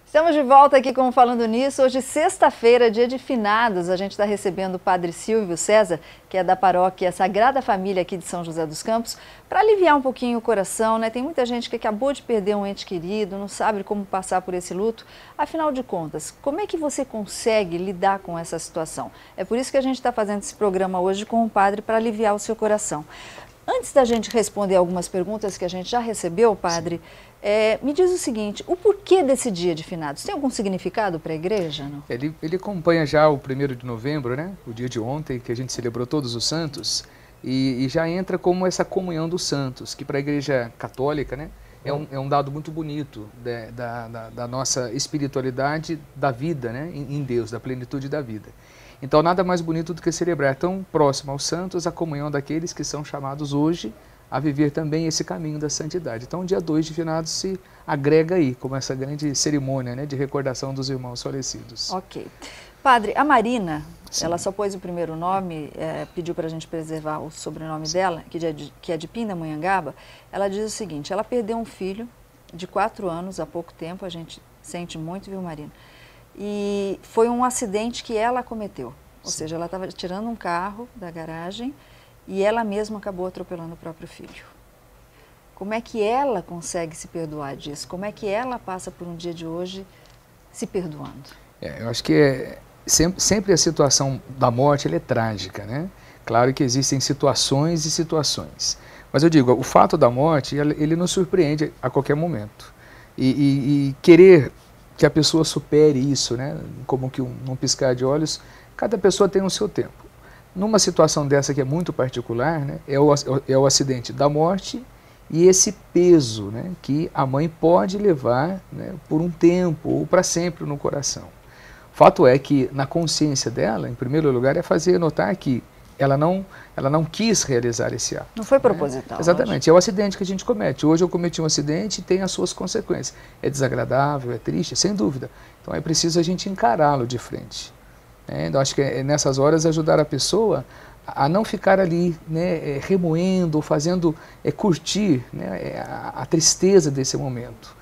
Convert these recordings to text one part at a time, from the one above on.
Estamos de volta aqui com Falando Nisso. Hoje, sexta-feira, dia de finados, a gente está recebendo o Padre Silvio César, que é da paróquia Sagrada Família aqui de São José dos Campos, para aliviar um pouquinho o coração, né? Tem muita gente que acabou de perder um ente querido, não sabe como passar por esse luto. Afinal de contas, como é que você consegue lidar com essa situação? É por isso que a gente está fazendo esse programa hoje com o Padre, para aliviar o seu coração. Antes da gente responder algumas perguntas que a gente já recebeu, Padre, me diz o seguinte, o porquê desse dia de finados? Tem algum significado para a igreja? Não? Ele acompanha já o 1º de novembro, né? O dia de ontem, que a gente celebrou todos os santos, e já entra como essa comunhão dos santos, que para a igreja católica, né, é um dado muito bonito da nossa espiritualidade da vida, né, em Deus, da plenitude da vida. Então, nada mais bonito do que celebrar tão próximo aos santos a comunhão daqueles que são chamados hoje a viver também esse caminho da santidade. Então, o dia 2 de finados se agrega aí, como essa grande cerimônia, né, de recordação dos irmãos falecidos. Ok. Padre, a Marina, Sim. Ela só pôs o primeiro nome, pediu para a gente preservar o sobrenome dela, que é de Pindamonhangaba. Ela diz o seguinte, ela perdeu um filho de 4 anos há pouco tempo, a gente sente muito, viu, Marina? E foi um acidente que ela cometeu, ou seja, ela estava tirando um carro da garagem e ela mesma acabou atropelando o próprio filho. Como é que ela consegue se perdoar disso? Como é que ela passa por um dia de hoje se perdoando? Eu acho que sempre a situação da morte ela é trágica, né? Claro que existem situações e situações, mas eu digo, o fato da morte, ele nos surpreende a qualquer momento. E querer que a pessoa supere isso, né? Como que num piscar de olhos, cada pessoa tem o seu tempo. Numa situação dessa que é muito particular, né? É o acidente da morte e esse peso, né? Que a mãe pode levar, né? Por um tempo ou para sempre no coração. O fato é que na consciência dela, em primeiro lugar, é fazer notar que ela não quis realizar esse ato. Não foi proposital. Né? Exatamente, é o acidente que a gente comete. Hoje eu cometi um acidente e tem as suas consequências. É desagradável, é triste, sem dúvida. Então é preciso a gente encará-lo de frente. Então acho que é nessas horas ajudar a pessoa a não ficar ali, né, remoendo, fazendo curtir, né, a tristeza desse momento.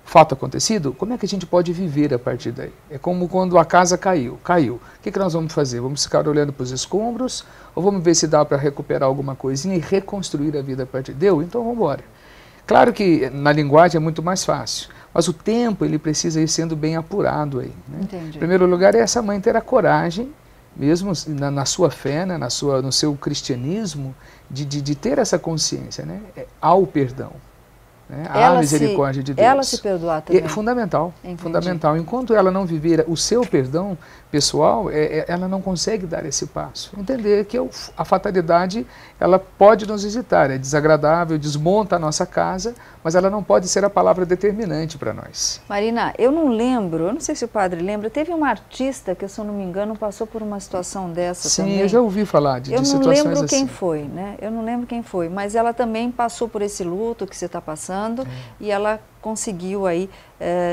Fato acontecido, como é que a gente pode viver a partir daí? É como quando a casa caiu. O que nós vamos fazer? Vamos ficar olhando para os escombros ou vamos ver se dá para recuperar alguma coisinha e reconstruir a vida a partir deu? Então vamos embora. Claro que na linguagem é muito mais fácil, mas o tempo ele precisa ir sendo bem apurado aí. Né? Entendi. Em primeiro lugar é essa mãe ter a coragem, mesmo na sua fé, né, no seu cristianismo, de ter essa consciência, né, ao perdão. Né? A misericórdia de Deus. Ela se perdoar também. É fundamental, Entendi. fundamental. Enquanto ela não viver o seu perdão pessoal, ela não consegue dar esse passo. Entender que a fatalidade, ela pode nos visitar, é desagradável, desmonta a nossa casa, mas ela não pode ser a palavra determinante para nós. Marina, eu não sei se o padre lembra, teve uma artista que, se eu não me engano, passou por uma situação dessa também. Sim, eu já ouvi falar de situações assim. Eu não lembro quem foi, né? Eu não lembro quem foi, mas ela também passou por esse luto que você está passando e ela conseguiu aí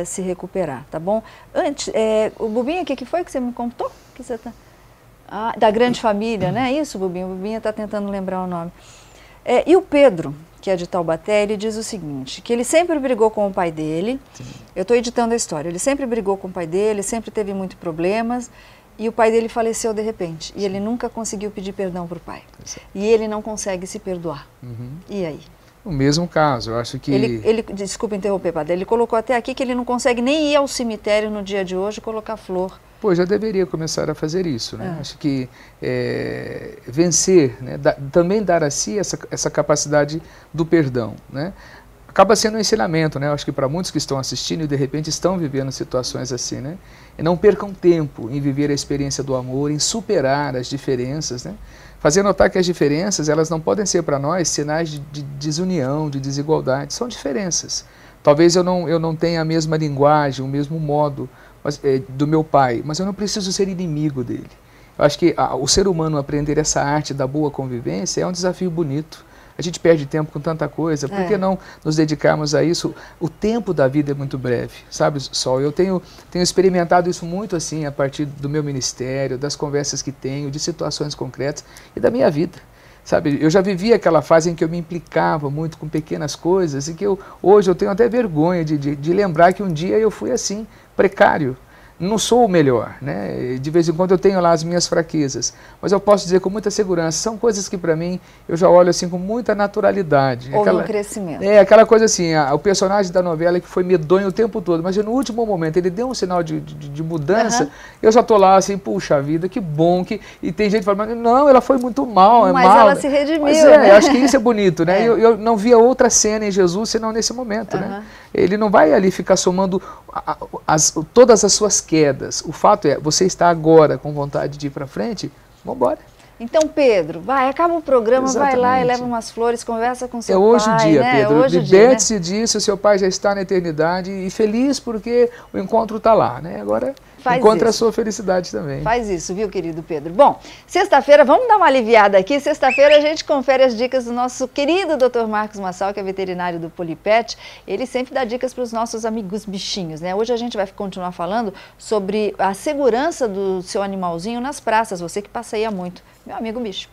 se recuperar, tá bom? Antes, o Bubinha, o que foi que você me contou? Que você tá... da grande família, né? Isso, Bubinha. O Bubinha está tentando lembrar o nome. E o Pedro, que é de Taubaté, ele diz o seguinte, que ele sempre brigou com o pai dele. Sim. Eu estou editando a história. Ele sempre brigou com o pai dele, sempre teve muitos problemas. E o pai dele faleceu de repente. E ele nunca conseguiu pedir perdão para o pai. Exato. E ele não consegue se perdoar. Uhum. E aí? O mesmo caso, eu acho que... Desculpa interromper, padre, ele colocou até aqui que ele não consegue nem ir ao cemitério no dia de hoje e colocar flor. Pô, já deveria começar a fazer isso, né? Acho que vencer, né? Também dar a si essa capacidade do perdão, né? Acaba sendo um ensinamento, né? Acho que para muitos que estão assistindo e de repente estão vivendo situações assim, né? E não percam tempo em viver a experiência do amor, em superar as diferenças, né? Fazer notar que as diferenças, elas não podem ser para nós sinais de desunião, de desigualdade, são diferenças. Talvez eu não tenha a mesma linguagem, o mesmo modo do meu pai, mas eu não preciso ser inimigo dele. Eu acho que o ser humano aprender essa arte da boa convivência é um desafio bonito. A gente perde tempo com tanta coisa, por que não nos dedicarmos a isso? O tempo da vida é muito breve, sabe, Sol? Eu tenho experimentado isso muito assim, a partir do meu ministério, das conversas que tenho, de situações concretas e da minha vida. Sabe, eu já vivi aquela fase em que eu me implicava muito com pequenas coisas e que hoje eu tenho até vergonha de lembrar que um dia eu fui assim, precário. Não sou o melhor, né? De vez em quando eu tenho lá as minhas fraquezas, mas eu posso dizer com muita segurança, são coisas que para mim eu já olho assim com muita naturalidade. Houve um crescimento. É aquela coisa assim, o personagem da novela que foi medonho o tempo todo, mas no último momento ele deu um sinal de mudança, eu já tô lá assim, puxa vida, que bom, e tem gente falando, não, ela foi muito mal, mas mal. ela se redimiu, mas né? Eu acho que isso é bonito, né? Eu não via outra cena em Jesus senão nesse momento, né? Ele não vai ali ficar somando todas as suas quedas. O fato é, você está agora com vontade de ir para frente, vamos embora. Então, Pedro, vai, acaba o programa, Exatamente. vai lá e leva umas flores, conversa com seu pai. É hoje o dia, né? Pedro. Liberte-se disso, seu pai já está na eternidade e feliz porque o encontro está lá, né? Agora encontra a sua felicidade também. Faz isso, viu, querido Pedro? Bom, sexta-feira, vamos dar uma aliviada aqui. Sexta-feira a gente confere as dicas do nosso querido Dr. Marcos Massal, que é veterinário do Polipet. Ele sempre dá dicas para os nossos amigos bichinhos, né? Hoje a gente vai continuar falando sobre a segurança do seu animalzinho nas praças, você que passeia muito. Meu amigo bicho.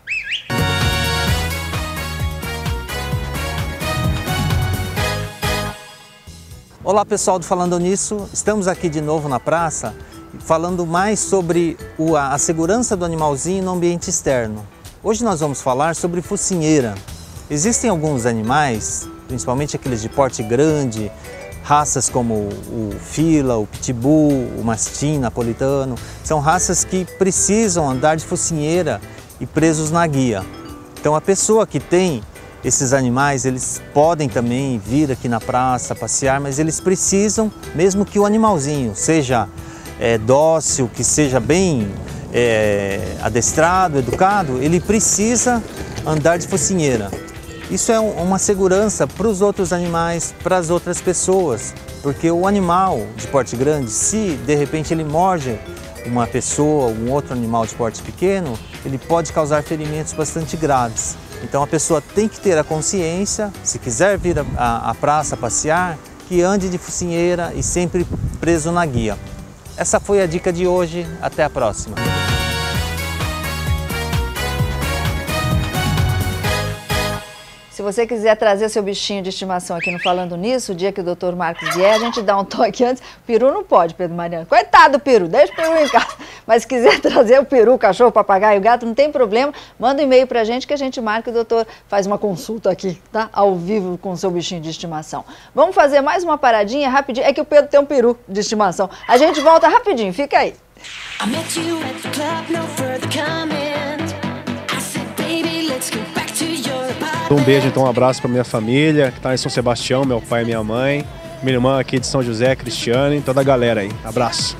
Olá pessoal do Falando Nisso, estamos aqui de novo na praça falando mais sobre a segurança do animalzinho no ambiente externo. Hoje nós vamos falar sobre focinheira. Existem alguns animais, principalmente aqueles de porte grande, raças como o Fila, o Pitbull, o Mastim napolitano, são raças que precisam andar de focinheira e presos na guia. Então a pessoa que tem esses animais, eles podem também vir aqui na praça passear, mas eles precisam, mesmo que o animalzinho seja dócil, que seja bem adestrado, educado, ele precisa andar de focinheira. Isso é uma segurança para os outros animais, para as outras pessoas, porque o animal de porte grande, se de repente ele morde uma pessoa, um outro animal de porte pequeno, ele pode causar ferimentos bastante graves. Então a pessoa tem que ter a consciência, se quiser vir à praça passear, que ande de focinheira e sempre preso na guia. Essa foi a dica de hoje, até a próxima. Se você quiser trazer seu bichinho de estimação aqui no Falando Nisso, o dia que o Dr. Marcos vier, a gente dá um toque antes. O peru não pode, Pedro Mariano. Coitado do peru, deixa o peru em casa. Mas se quiser trazer o peru, o cachorro, o papagaio, o gato, não tem problema. Manda um e-mail pra gente que a gente marca e o doutor faz uma consulta aqui, tá? Ao vivo com o seu bichinho de estimação. Vamos fazer mais uma paradinha rapidinho. É que o Pedro tem um peru de estimação. A gente volta rapidinho, fica aí. Um beijo, então, um abraço para minha família, que está em São Sebastião, meu pai e minha mãe, minha irmã aqui de São José, Cristiane, e toda a galera aí. Abraço.